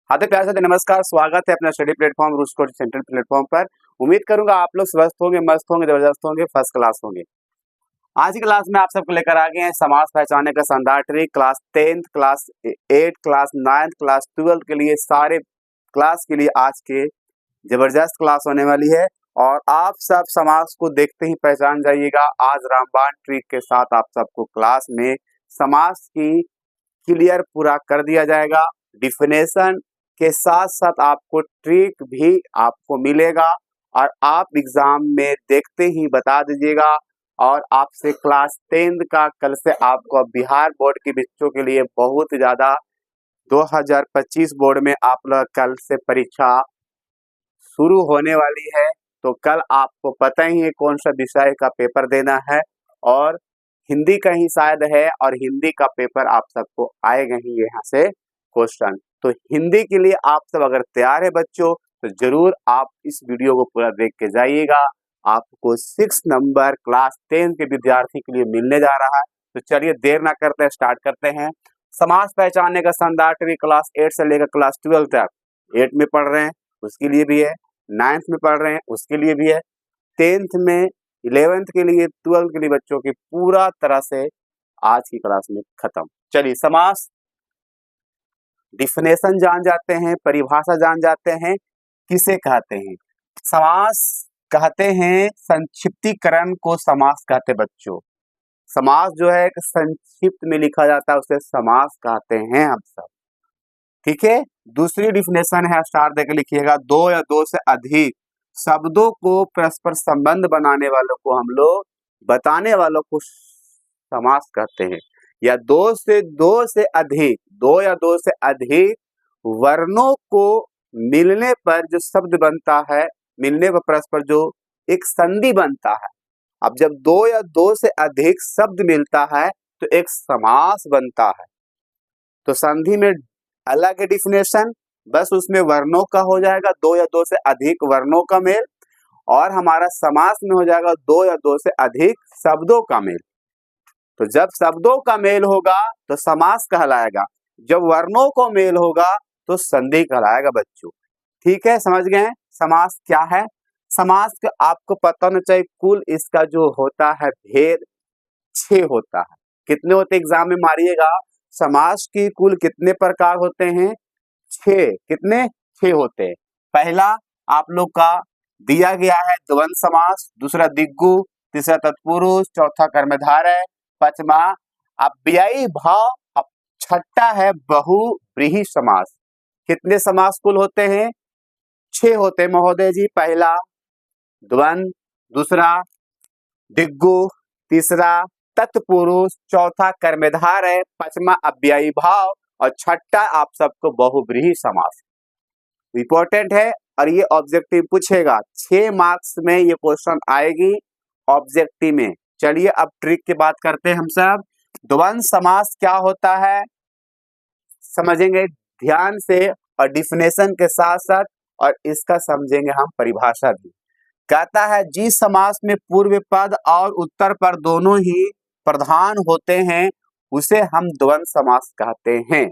हाँ तो प्यार से नमस्कार, स्वागत है अपना स्टडी प्लेटफॉर्म रूस्कोड सेंट्रल प्लेटफॉर्म पर। उम्मीद करूंगा आप लोग स्वस्थ होंगे, मस्त होंगे, जबरदस्त होंगे, फर्स्ट क्लास होंगे। आज की क्लास में आप सबको लेकर आ गए हैं समास पहचानने का शानदार trick. Class 10th, class 8, class 9th, class 12 के लिए, सारे क्लास के लिए आज के जबरदस्त क्लास होने वाली है। और आप सब समास को देखते ही पहचान जाइएगा। आज रामबाण ट्रिक के साथ आप सबको क्लास में समास की क्लियर पूरा कर दिया जाएगा। डिफिनेशन के साथ साथ आपको ट्रिक भी आपको मिलेगा और आप एग्जाम में देखते ही बता दीजिएगा। और आपसे क्लास 10th का कल से आपको बिहार बोर्ड के बच्चों के लिए बहुत ज़्यादा 2025 बोर्ड में आप लोग कल से परीक्षा शुरू होने वाली है। तो कल आपको पता ही है कौन सा विषय का पेपर देना है, और हिंदी का ही शायद है, और हिंदी का पेपर आप सबको आएगा ही यहाँ से क्वेश्चन। तो हिंदी के लिए आप सब अगर तैयार है बच्चों, तो जरूर आप इस वीडियो को पूरा देख के जाइएगा। आपको 6 नंबर क्लास 10 के विद्यार्थी के लिए मिलने जा रहा है। तो चलिए देर ना करते हैं, स्टार्ट करते हैं। समास पहचानने का शानदार ट्रिक क्लास 8 से लेकर क्लास 12 तक, 8 में पढ़ रहे हैं उसके लिए भी है, 9th में पढ़ रहे हैं उसके लिए भी है, 10th में, 11th के लिए, 12th के लिए बच्चों की पूरा तरह से आज की क्लास में खत्म। चलिए समास डिफिनेशन जान जाते हैं, परिभाषा जान जाते हैं। किसे कहते हैं समास? कहते हैं संक्षिप्तीकरण को समास कहते हैं बच्चों। समास जो है एक संक्षिप्त में लिखा जाता है, उसे समास कहते हैं हम सब। ठीक है। दूसरी डिफिनेशन है, स्टार देकर लिखिएगा, दो या दो से अधिक शब्दों को परस्पर संबंध बनाने वालों को हम लोग, बताने वालों को समास कहते हैं। या दो से अधिक, दो या दो से अधिक वर्णों को मिलने पर जो शब्द बनता है, मिलने पर परस्पर जो एक संधि बनता है। अब जब दो या दो से अधिक शब्द मिलता है तो एक समास बनता है। तो संधि में अलग है डिफिनेशन, बस उसमें वर्णों का हो जाएगा, दो या दो से अधिक वर्णों का मेल, और हमारा समास में हो जाएगा दो या दो से अधिक शब्दों का मेल। तो जब शब्दों का मेल होगा तो समास कहलाएगा, जब वर्णों को मेल होगा तो संधि कहलाएगा बच्चों। ठीक है, समझ गए समास क्या है? समास का आपको पता होना चाहिए, कुल इसका जो होता है भेद 6 होता है। कितने होते एग्जाम में मारिएगा, समास की कुल कितने प्रकार होते हैं? 6। कितने? 6 होते हैं। पहला आप लोग का दिया गया है द्वंद्व समास, दूसरा दिग्गु, तीसरा तत्पुरुष, चौथा कर्मधारय, पांचवा अव्ययी भाव, अब छठा है बहुव्रीहि समास। कितने समास कुल होते हैं? 6 होते हैं महोदय जी। पहला द्वंद्व, दूसरा दिग्गु, तीसरा तत्पुरुष, चौथा कर्मधारय, पांचवा अव्ययी भाव, और छठा आप सबको बहुव्रीहि समास। इंपॉर्टेंट है और ये ऑब्जेक्टिव पूछेगा, 6 मार्क्स में ये क्वेश्चन आएगी ऑब्जेक्टिव में। चलिए अब ट्रिक की बात करते हैं हम सब। द्वंद्व समास क्या होता है समझेंगे ध्यान से, और डिफिनेशन के साथ साथ, और इसका समझेंगे हम परिभाषा भी। कहता है जिस समास में पूर्व पद और उत्तर पद दोनों ही प्रधान होते हैं उसे हम द्वंद्व समास कहते हैं।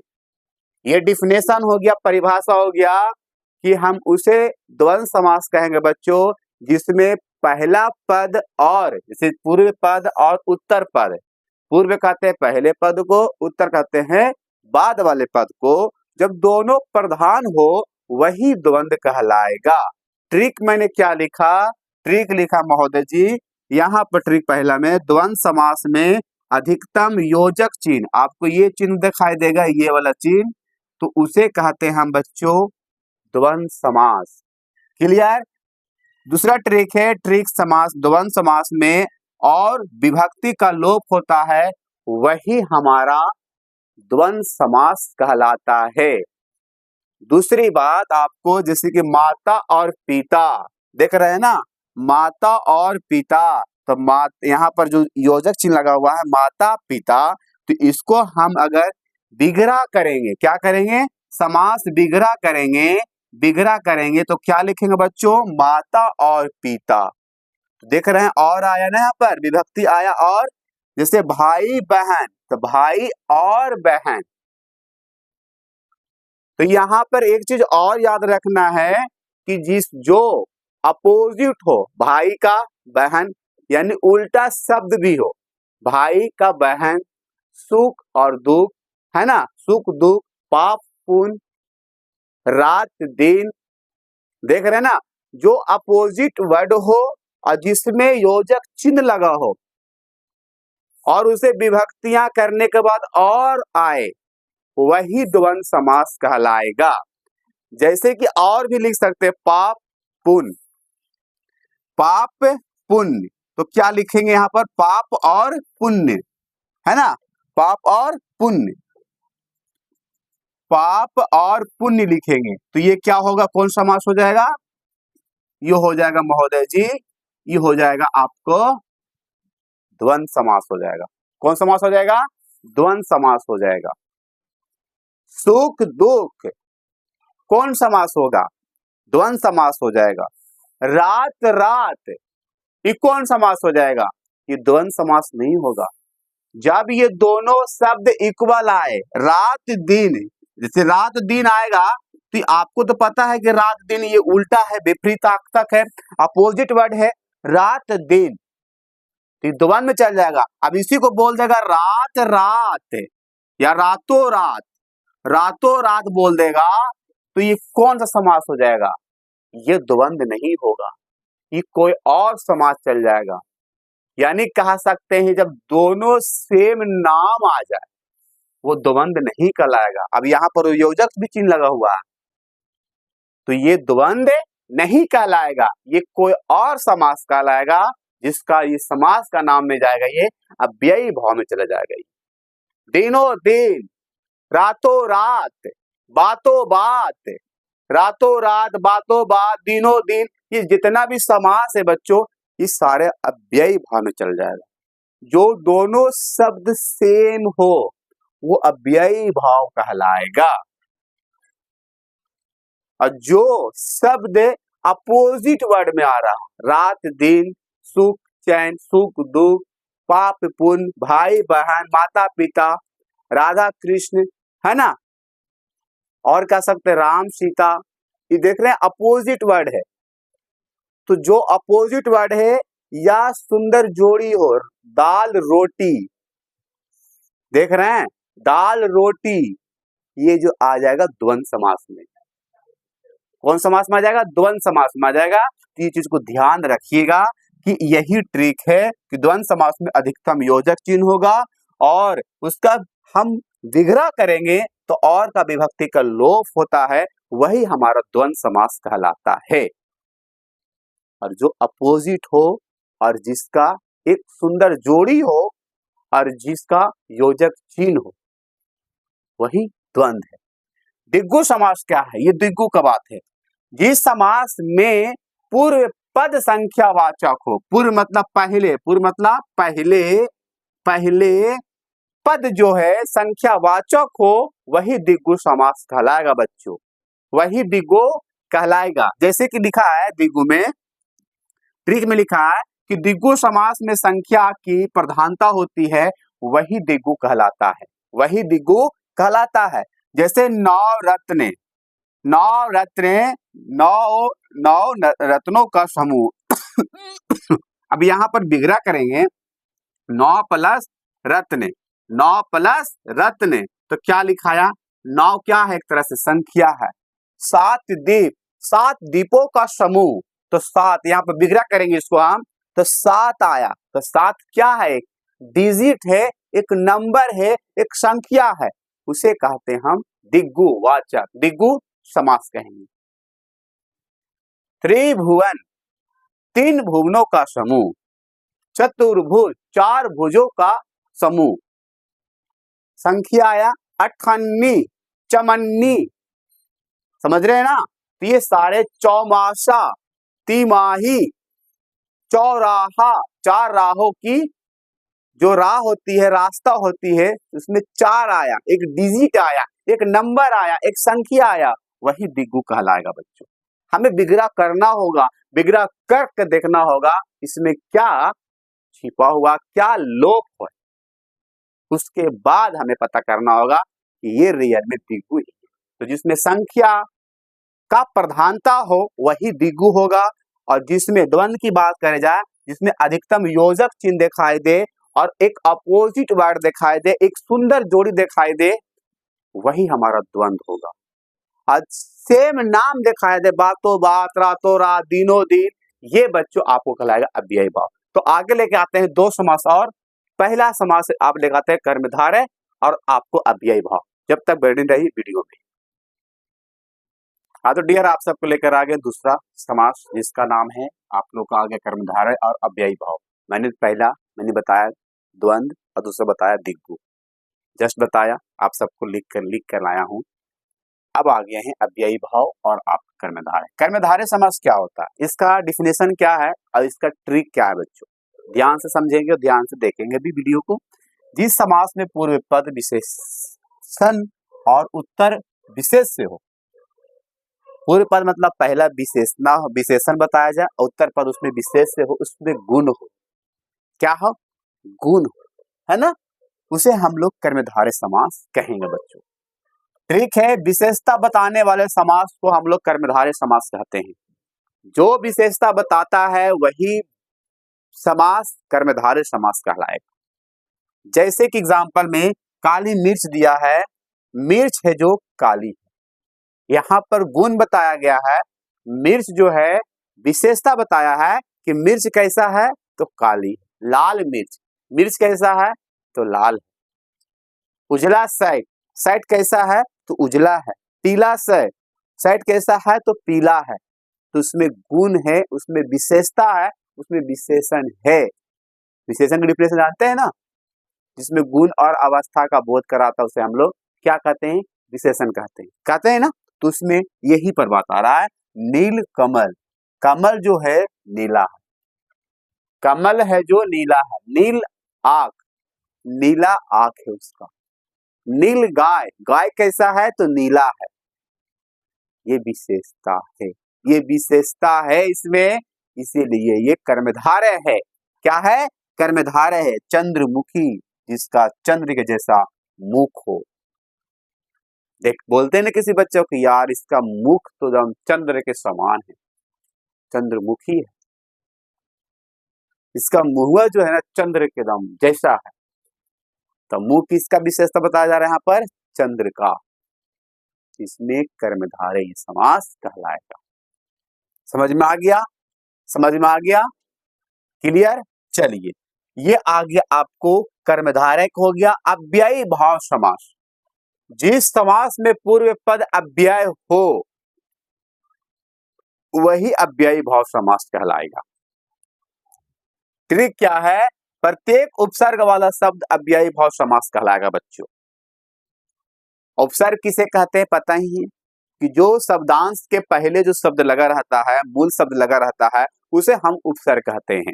ये डिफिनेशन हो गया, परिभाषा हो गया कि हम उसे द्वंद्व समास कहेंगे बच्चों, जिसमें पहला पद और, जैसे पूर्व पद और उत्तर पद, पूर्व कहते हैं पहले पद को, उत्तर कहते हैं बाद वाले पद को, जब दोनों प्रधान हो वही द्वंद्व कहलाएगा। ट्रिक मैंने क्या लिखा? ट्रिक लिखा महोदय जी, यहाँ पर ट्रिक पहला में, द्वंद्व समास में अधिकतम योजक चिन्ह, आपको ये चिन्ह दिखाई देगा, ये वाला चिन्ह, तो उसे कहते हैं हम बच्चों द्वंद्व समास। क्लियर? दूसरा ट्रिक है ट्रिक समास, द्वंद्व समास में और विभक्ति का लोप होता है, वही हमारा द्वंद्व समास कहलाता है। दूसरी बात आपको, जैसे कि माता और पिता, देख रहे हैं ना, माता और पिता, तो यहाँ पर जो योजक चिन्ह लगा हुआ है माता पिता, तो इसको हम अगर विग्रह करेंगे, क्या करेंगे? समास विग्रह करेंगे, विग्रह करेंगे तो क्या लिखेंगे बच्चों? माता और पिता। तो देख रहे हैं और आया ना, यहाँ पर विभक्ति आया और, जैसे भाई बहन, तो भाई और बहन, तो यहाँ पर एक चीज और याद रखना है कि जो अपोजिट हो, भाई का बहन, यानी उल्टा शब्द भी हो, भाई का बहन, सुख और दुख, है ना, सुख दुख, पाप पुण्य, रात दिन, देख रहे हैं ना, जो अपोजिट वर्ड हो और जिसमें योजक चिन्ह लगा हो और उसे विभक्तियां करने के बाद और आए, वही द्वंद्व समास कहलाएगा। जैसे कि और भी लिख सकते हैं, पाप पुण्य, पाप पुण्य, तो क्या लिखेंगे यहाँ पर, पाप और पुण्य, है ना, पाप और पुण्य, पाप और पुण्य लिखेंगे तो ये क्या होगा, कौन समास हो जाएगा, ये हो जाएगा महोदय जी, ये हो जाएगा आपको द्वंद्व समास हो जाएगा। कौन समास हो जाएगा, द्वंद्व समास हो जाएगा। सुख दुख कौन समास होगा, द्वंद्व समास हो जाएगा। रात रात ये कौन समास हो जाएगा, ये द्वंद्व समास नहीं होगा। जब ये दोनों शब्द इक्वल आए, रात दिन, जैसे रात दिन आएगा तो आपको तो पता है कि रात दिन ये उल्टा है, विपरीतार्थक है, अपोजिट वर्ड है, रात दिन, तो द्वंद्व में चल जाएगा। अब इसी को बोल देगा रात रात या रातों रात, रातों रात बोल देगा तो ये कौन सा समास हो जाएगा, ये द्वंद्व नहीं होगा, ये कोई और समास चल जाएगा। यानी कह सकते हैं जब दोनों सेम नाम आ जाए वो द्वंद्व नहीं कहलाएगा। अब यहाँ पर योजक भी चिन्ह लगा हुआ है तो ये द्वंद्व नहीं कहलाएगा, ये कोई और समास कहलाएगा, जिसका ये समास का नाम में जाएगा, ये अव्ययी भाव में चला जाएगा। दिनों दिन, रातों रात, बातों बात, रातों रात, बातों बात, दिनों दिन, ये जितना भी समास है बच्चों, ये सारे अव्ययी भाव में चल जाएगा। जो दोनों शब्द सेम हो वो अव्ययी भाव कहलाएगा, और जो शब्द अपोजिट वर्ड में आ रहा, रात दिन, सुख चैन, सुख दुख, पाप पुण्य, भाई बहन, माता पिता, राधा कृष्ण, है ना, और कह सकते राम सीता, ये देख रहे हैं अपोजिट वर्ड है। तो जो अपोजिट वर्ड है या सुंदर जोड़ी हो, दाल रोटी, देख रहे हैं, दाल रोटी, ये जो आ जाएगा द्वंद्व समास में। कौन समास में आ जाएगा, द्वंद्व समास में आ जाएगा। तो ये चीज को ध्यान रखिएगा कि यही ट्रिक है कि द्वंद्व समास में अधिकतम योजक चिन्ह होगा और उसका हम विग्रह करेंगे तो और का विभक्ति का लोप होता है, वही हमारा द्वंद्व समास कहलाता है। और जो अपोजिट हो और जिसका एक सुंदर जोड़ी हो और जिसका योजक चिन्ह हो, वही द्वंद्व है। दिग्गु समास क्या है, ये दिग्गु का बात है। जिस समास में पूर्व पद संख्या वाचक हो, पूर्व मतलब पहले, पूर्व मतलब पहले, पहले पद जो है संख्या वाचक हो, वही दिग्गु समास कहलाएगा बच्चों, वही दिग्गु कहलाएगा। जैसे कि लिखा है दिग्गु में, ट्रिक में लिखा है कि दिग्गु समास में संख्या की प्रधानता होती है, वही दिग्गु कहलाता है, वही दिग्गु कहलाता है। जैसे नौ रत्न, नौ रत्न, नौ रत्नों का समूह अब यहाँ पर विग्रह करेंगे, 9 प्लस रत्न, 9 प्लस रत्न, तो क्या लिखाया, 9 क्या है, एक तरह से संख्या है। 7 दीप, 7 दीपों का समूह, तो 7 यहाँ पर विग्रह करेंगे इसको हम, तो 7 आया, तो 7 क्या है, एक डिजिट है, एक नंबर है, एक संख्या है, उसे कहते हैं हम दिग्गु वाचक, दिग्गु समास कहेंगे। त्रिभुवन, 3 भुवनों का समूह। चतुर्भुज, 4 भुजों का समूह। संख्या आया अठन्नी, चमन्नी, समझ रहे हैं ना, तो ये सारे चौमासा, तिमाही, चौराहा, 4 राहों की जो राह होती है, रास्ता होती है, उसमें 4 आया, एक डिजिट आया, एक नंबर आया, एक संख्या आया, वही दिग्गु कहलाएगा बच्चों। हमें विग्रह करना होगा, विग्रह करके देखना होगा इसमें क्या छिपा हुआ, क्या लोप है, उसके बाद हमें पता करना होगा कि ये रियल में दिग्गु है। तो जिसमें संख्या का प्रधानता हो वही द्विगु होगा, और जिसमें द्वंद्व की बात करे जाए, जिसमें अधिकतम योजक चिन्ह दिखाई दे और एक अपोजिट वर्ड दिखाई दे, एक सुंदर जोड़ी दिखाई दे, वही हमारा द्वंद्व होगा। आज सेम नाम दिखाई दे, बातों बात, रातों रात, दिनों दिन, ये बच्चों आपको कहलाएगा अव्ययी भाव। तो आगे लेके आते हैं दो समास और। पहला समास आप लेके आते हैं कर्मधारय और आपको अव्ययी भाव। जब तक बनी रही वीडियो में। हाँ तो डियर, आप सबको लेकर आ गए दूसरा समास, जिसका नाम है आप लोग का आगे कर्मधारय और अव्ययी भाव। मैंने बताया द्वंद्व और दूसरा बताया द्विगु, जस्ट बताया, आप सबको लिख कर लाया हूं। अब आ गए हैं अव्ययी भाव और आप कर्मधारय। कर्मधारय समास क्या होता है, इसका डिफिनेशन क्या है और इसका ट्रिक क्या है बच्चों, ध्यान से समझेंगे और ध्यान से देखेंगे भी वीडियो को। जिस समास में पूर्व पद विशेषण और उत्तर विशेष से हो, पूर्व पद मतलब पहला विशेषण बताया जाए, उत्तर पद उसमें विशेष से हो, उसमें गुण हो, क्या हो, गुण हो, है ना, उसे हम लोग कर्मधारय समास कहेंगे बच्चों। ट्रिक है, विशेषता बताने वाले समास को हम लोग कर्मधारय समास कहते हैं। जो विशेषता बताता है वही समास कर्मधारय समास कहलाएगा। जैसे कि एग्जांपल में काली मिर्च दिया है, मिर्च है जो काली है, यहाँ पर गुण बताया गया है, मिर्च जो है विशेषता बताया है कि मिर्च कैसा है तो काली, लाल मिर्च, मिर्च कैसा है तो लाल है। उजला शर्ट, शर्ट कैसा है तो उजला है। पीला शर्ट, शर्ट कैसा है तो पीला है। तो उसमें गुण है, उसमें विशेषता है, उसमें विशेषण है। विशेषण का डिफिनेशन जानते हैं ना, जिसमें गुण और अवस्था का बोध कराता है उसे हम लोग क्या कहते हैं, विशेषण कहते हैं ना। तो उसमें यही पर बात आ रहा है, नील कमल, कमल जो है नीला है, कमल है जो नीला है। नील आंख, नीला आंख है उसका। नील गाय, गाय कैसा है तो नीला है। ये विशेषता है, ये विशेषता है इसमें, इसीलिए ये कर्मधारय है। क्या है, कर्मधारय है। चंद्रमुखी, जिसका चंद्र के जैसा मुख हो। देख बोलते हैं ना किसी बच्चों को, यार इसका मुख तो एकदम चंद्र के समान है, चंद्रमुखी है, इसका मुंह जो है ना चंद्र के दम जैसा है। तो मुंह किसका विशेषता बताया जा रहा है यहाँ पर, चंद्र का। इसमें कर्मधारय समास कहलाएगा। समझ में आ गया, समझ में आ गया, क्लियर। चलिए, ये आ गया आपको कर्मधारय हो गया। अव्ययी भाव समास, जिस समास में पूर्व पद अव्यय हो वही अव्ययी भाव समास कहलाएगा। ट्रिक क्या है, प्रत्येक उपसर्ग वाला शब्द अव्ययी भाव समास कहलाएगा बच्चों। उपसर्ग किसे कहते हैं पता ही है, कि जो शब्दांश के पहले जो शब्द लगा रहता है, मूल शब्द लगा रहता है, उसे हम उपसर्ग कहते हैं।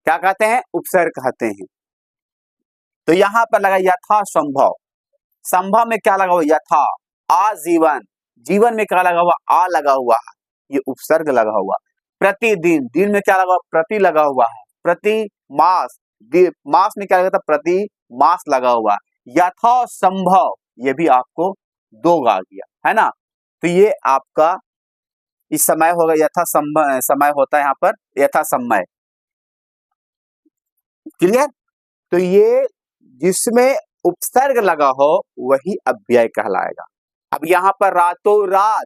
क्या कहते हैं, उपसर्ग कहते हैं। तो यहां पर लगा यथा संभव, संभव में क्या लगा हुआ, यथा। आजीवन, जीवन में क्या लगा हुआ, आ लगा हुआ है, ये उपसर्ग लगा हुआ। प्रतिदिन, दिन में क्या लगा हुआ, प्रति लगा हुआ है। प्रति मास, मास में क्या लगा था, प्रति मास लगा हुआ। यथा संभव, ये भी आपको दो आ गया, है ना। तो ये आपका इस समय होगा, यथा समय होता है यहाँ पर, यथा समय, क्लियर। तो ये जिसमें उपसर्ग लगा हो वही अव्यय कहलाएगा। अब यहाँ पर रातों रात,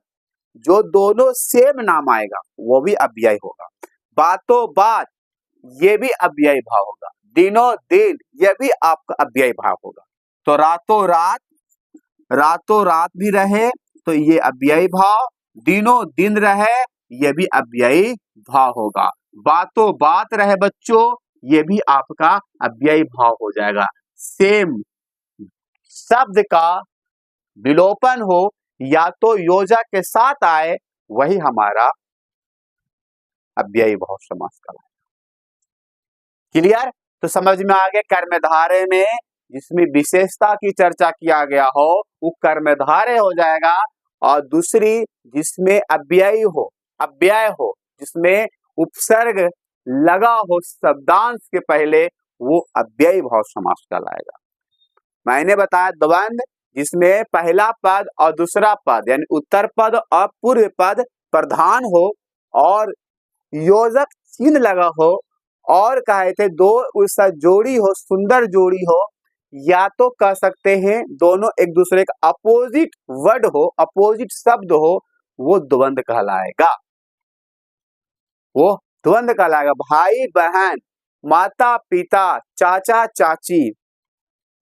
जो दोनों सेम नाम आएगा वो भी अव्यय होगा। बातों बात, ये भी अव्यय भाव होगा। दिनों दिन, ये भी आपका अव्यय भाव होगा। तो रातों रात भी रहे तो ये अव्ययी भाव, दिनों दिन रहे ये भी अव्ययी भाव होगा। बातों बात रहे बच्चों, ये भी आपका अव्ययी भाव हो जाएगा। सेम शब्द का विलोपन हो या तो योजक के साथ आए, वही हमारा अव्ययी भाव समास कहलाएगा। क्लियर। तो समझ में आ गया, कर्मधारय में जिसमें विशेषता की चर्चा किया गया हो वो कर्मधारय हो जाएगा, और दूसरी जिसमें अव्यय हो, जिसमें उपसर्ग लगा हो शब्दांश के पहले, वो अव्ययी भाव समास कहलाएगा। मैंने बताया द्वंद्व जिसमें पहला पद और दूसरा पद यानी उत्तर पद और पूर्व पद प्रधान हो और योजक चिन्ह लगा हो और कहे थे दो उसका जोड़ी हो, सुंदर जोड़ी हो, या तो कह सकते हैं दोनों एक दूसरे का अपोजिट वर्ड हो, अपोजिट शब्द हो, वो द्वंद्व कहलाएगा। वो द्वंद्व कहलाएगा। भाई बहन, माता पिता, चाचा चाची,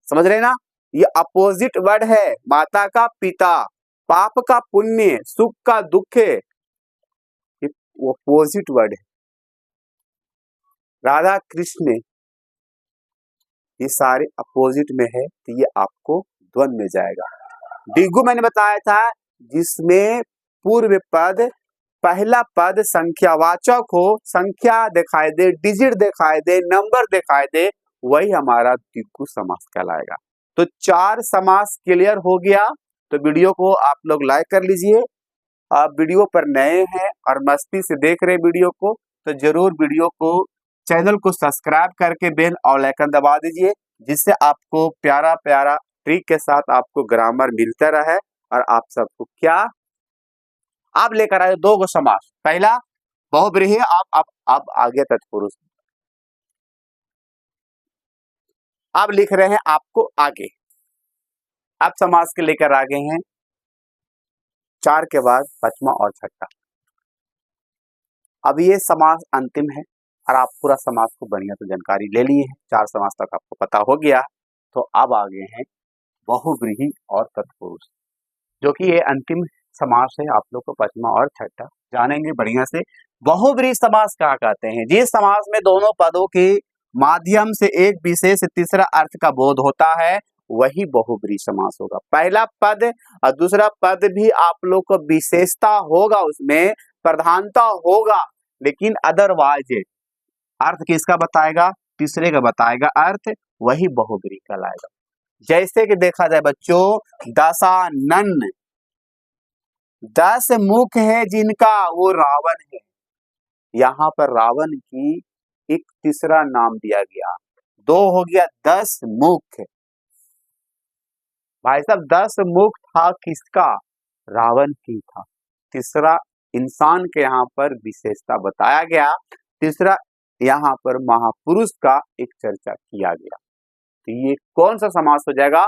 समझ रहे ना? ये अपोजिट वर्ड है। माता का पिता, पाप का पुण्य, सुख का दुख, ये अपोजिट वर्ड है। राधा कृष्ण ये सारे अपोजिट में है, तो ये आपको द्वंद्व में जाएगा। डिगु मैंने बताया था जिसमें पूर्व पद पहला पद संख्यावाचक हो, संख्या दिखाई दे, डिजिट दिखाई दे, नंबर दिखाई दे, वही हमारा द्विगु समास कहलाएगा। तो 4 समास क्लियर हो गया। तो वीडियो को आप लोग लाइक कर लीजिए। आप वीडियो पर नए हैं और मस्ती से देख रहे वीडियो को, तो जरूर वीडियो को चैनल को सब्सक्राइब करके बेल और आइकन दबा दीजिए, जिससे आपको प्यारा प्यारा ट्रिक के साथ आपको ग्रामर मिलता रहे और आप सबको क्या आप लेकर आए 2 गो समास। पहला बहुब्रीहि, आप आगे तत्पुरुष, आप लिख रहे हैं आपको आगे, आप समास के लेकर आगे हैं 4 के बाद 5वां और 6वां। अब ये समास अंतिम है और आप पूरा समास को बढ़िया से जानकारी ले लिए हैं, 4 समास तक आपको पता हो गया। तो अब आगे हैं बहुब्रीहि और तत्पुरुष, जो कि ये अंतिम समास है। आप लोग को 5वां और 6वां जानेंगे बढ़िया से। बहुब्रीहि समास क्या कहते हैं? जिस समास में दोनों पदों के माध्यम से एक विशेष तीसरा अर्थ का बोध होता है, वही बहुब्रीहि समास होगा। पहला पद और दूसरा पद भी आप लोग को विशेषता होगा, उसमें प्रधानता होगा, लेकिन अदरवाइज अर्थ किसका बताएगा? तीसरे का बताएगा अर्थ, वही बहुब्रीहि कहलाएगा। जैसे कि देखा जाए बच्चों, दशानन, 10 मुख है जिनका, वो रावण है। यहाँ पर रावण की एक तीसरा नाम दिया गया, 2 हो गया 10 मुख। भाई साहब 10 मुख था किसका? रावण की था। तीसरा इंसान के यहाँ पर विशेषता बताया गया, तीसरा यहाँ पर महापुरुष का एक चर्चा किया गया। तो ये कौन सा समास हो जाएगा?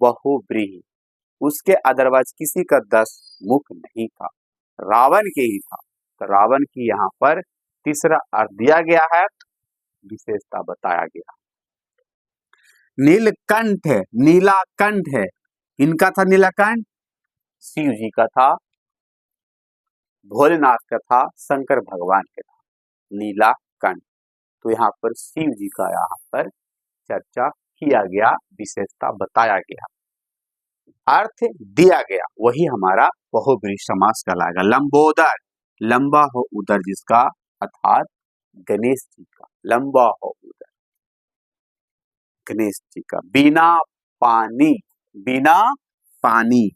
बहुब्रीहि। उसके अदरवाइज किसी का 10 मुख नहीं था, रावण के ही था। तो रावण की यहाँ पर तीसरा अर्थ दिया गया है, विशेषता बताया गया। नीलकंठ है, नीलाकंठ है, इनका था नीलकंठ, शिव जी का था, भोलेनाथ का था, शंकर भगवान का था नीलाकंठ। तो यहाँ पर शिव जी का यहाँ पर चर्चा किया गया, विशेषता बताया गया, अर्थ दिया गया, वही हमारा बहुब्रीहि समास कहलाएगा। लंबोदर, लंबा हो उदर जिसका, अर्थात गणेश जी का, लंबा हो उदर गणेश जी का। बिना पानी, बिना पानी,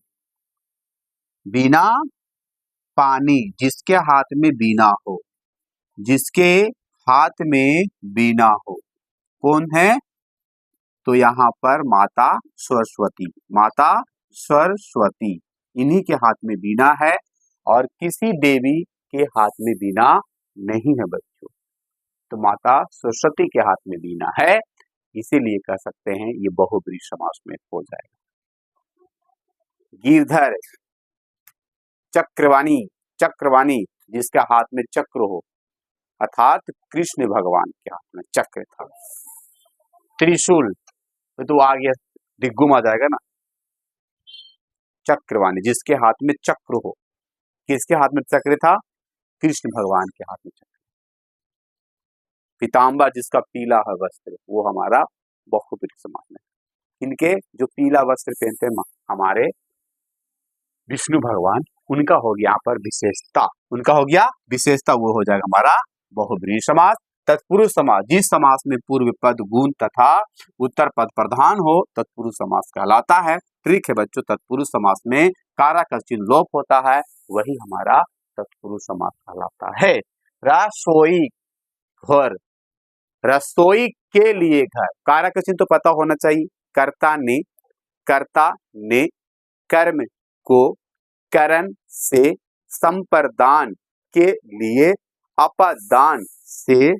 बिना पानी, जिसके हाथ में बीना हो, जिसके हाथ में बीना हो, कौन है? तो यहाँ पर माता सरस्वती, माता सरस्वती, इन्हीं के हाथ में बीना है और किसी देवी के हाथ में बीना नहीं है बच्चों। तो माता सरस्वती के हाथ में बीना है, इसीलिए कह सकते हैं ये बहुब्रीहि समास में हो जाएगा। गिरधर, चक्रवाणी, चक्रवाणी जिसके हाथ में चक्र हो, अर्थात कृष्ण भगवान के हाथ में चक्र था। त्रिशूल, तो आ गया दिग्गुम आ जाएगा ना। चक्रवाणी जिसके हाथ में चक्र हो, किसके हाथ में चक्र था? कृष्ण भगवान के हाथ में चक्र। पीताम्बर जिसका पीला है वस्त्र, वो हमारा बहुब्रीहि समास में। इनके जो पीला वस्त्र पहनते हैं हमारे विष्णु भगवान, उनका हो गया यहाँ पर विशेषता, उनका हो गया विशेषता, वो हो जाएगा हमारा बहुब्रीहि समास। तत्पुरुष समास, जिस समास में पूर्व पद गुण तथा उत्तर पद प्रधान हो, तत्पुरुष समास कहलाता है। ट्रिक है बच्चों, तत्पुरुष समास में कारक का चिन्ह लोप होता है, वही हमारा तत्पुरुष समास कहलाता है। रसोई घर, रसोई के लिए घर, कारक का चिन्ह तो पता होना चाहिए, कर्ता ने कर्ता ने कर्म को करण से संप्रदान के लिए अपदान से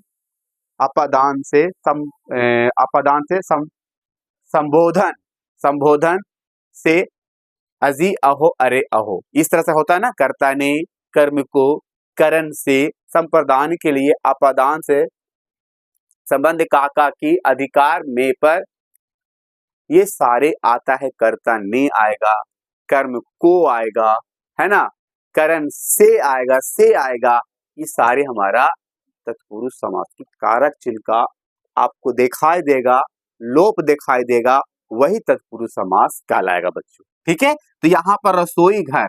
संबोधन से अजी अहो अरे अहो, इस तरह से होता है ना, कर्ता ने कर्म को करण से संप्रदान के लिए अपदान से संबंध काका की अधिकार में पर, ये सारे आता है, कर्ता ने आएगा, कर्म को आएगा, है ना, करण से आएगा, से आएगा, ये सारे हमारा तत्पुरुष समास की कारक चिन्ह का आपको दिखाई देगा, लोप दिखाई देगा, वही तत्पुरुष समास कहलाएगा बच्चों। ठीक है, तो यहाँ पर रसोई घर,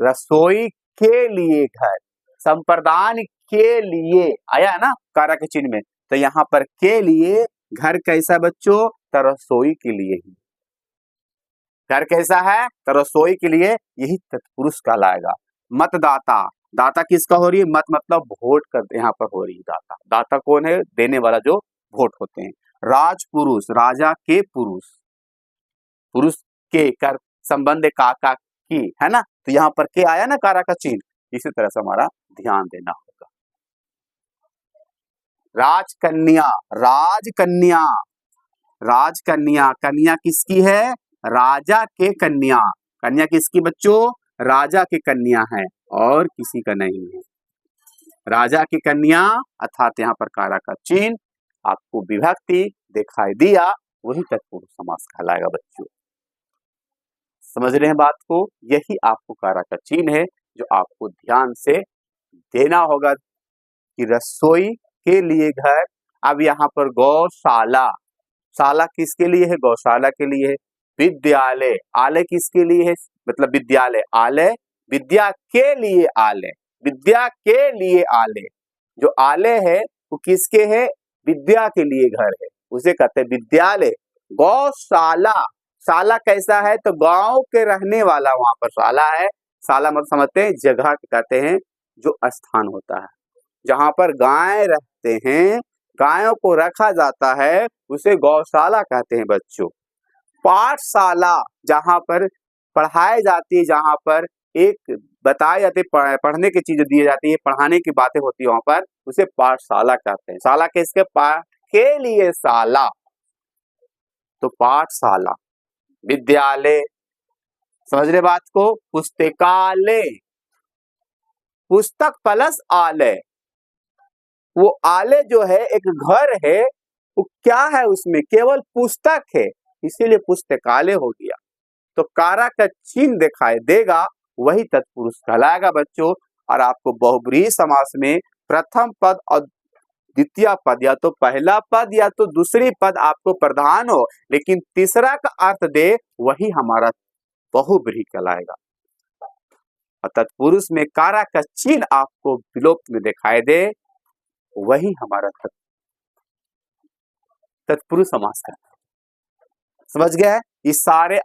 रसोई के लिए घर, संप्रदान के लिए आया है ना कारक चिन्ह में, तो यहाँ पर के लिए घर कैसा बच्चों, तो रसोई के लिए ही घर कैसा है, तो रसोई के लिए, यही तत्पुरुष कहलाएगा। मतदाता, दाता किसका हो रही है, मत मतलब वोट कर, यहाँ पर हो रही है दाता, दाता कौन है, देने वाला जो वोट होते हैं। राजपुरुष, राजा के पुरुष, पुरुष के कर संबंध काका की, है ना, तो यहाँ पर के आया ना कारा का चिन्ह, इसी तरह से हमारा ध्यान देना होगा। राजकन्या, राजकन्या, राजकन्या, कन्या किसकी है, राजा के कन्या, कन्या किसकी बच्चों, राजा की कन्या है और किसी का नहीं है, राजा की कन्या, अर्थात यहाँ पर कारा का चिन्ह, आपको विभक्ति दिखाई दिया, वही तत्पुरुष समास कहलाएगा बच्चों। समझ रहे हैं बात को, यही आपको कारा का चिन्ह है जो आपको ध्यान से देना होगा कि रसोई के लिए घर। अब यहाँ पर गौशाला, शाला किसके लिए है, गौशाला के लिए है। विद्यालय, आलय किसके लिए है, मतलब विद्यालय, आलय विद्या के लिए, आलय विद्या के लिए, आलय जो आलय है वो किसके है, विद्या के लिए घर है, उसे कहते हैं विद्यालय। गौशाला, शाला कैसा है, तो गांव के रहने वाला वहां पर शाला है, शाला मतलब समझते हैं जगह कहते हैं, जो स्थान होता है जहां पर गाय रहते हैं, गायों को रखा जाता है, उसे गौशाला कहते हैं बच्चों। पाठशाला, जहां पर पढ़ाई जाती है, जहां पर एक बताए जाते पढ़ने की चीजें दी जाती है, पढ़ाने की बातें होती है, वहां पर उसे पाठशाला कहते हैं। शाला किसके, पाठ के लिए शाला, तो पाठशाला। विद्यालय, समझ रहे बात को। पुस्तकालय, पुस्तक प्लस आलय, वो आलय जो है एक घर है, वो क्या है, उसमें केवल पुस्तक है, इसीलिए पुस्तकालय हो गया। तो कारा का चिन्ह दिखाई देगा, वही तत्पुरुष कहलाएगा बच्चों। और आपको बहुब्रीहि समास में प्रथम पद और द्वितीय पद, या तो पहला पद या तो दूसरी पद आपको प्रधान हो, लेकिन तीसरा का अर्थ दे, वही हमारा बहुब्रीहि कहलाएगा। और तत्पुरुष में कारा का चिन्ह आपको विलोप्त में दिखाई दे, वही हमारा तत्पुरुष समास कहलाएगा। समझ गए, ये सारे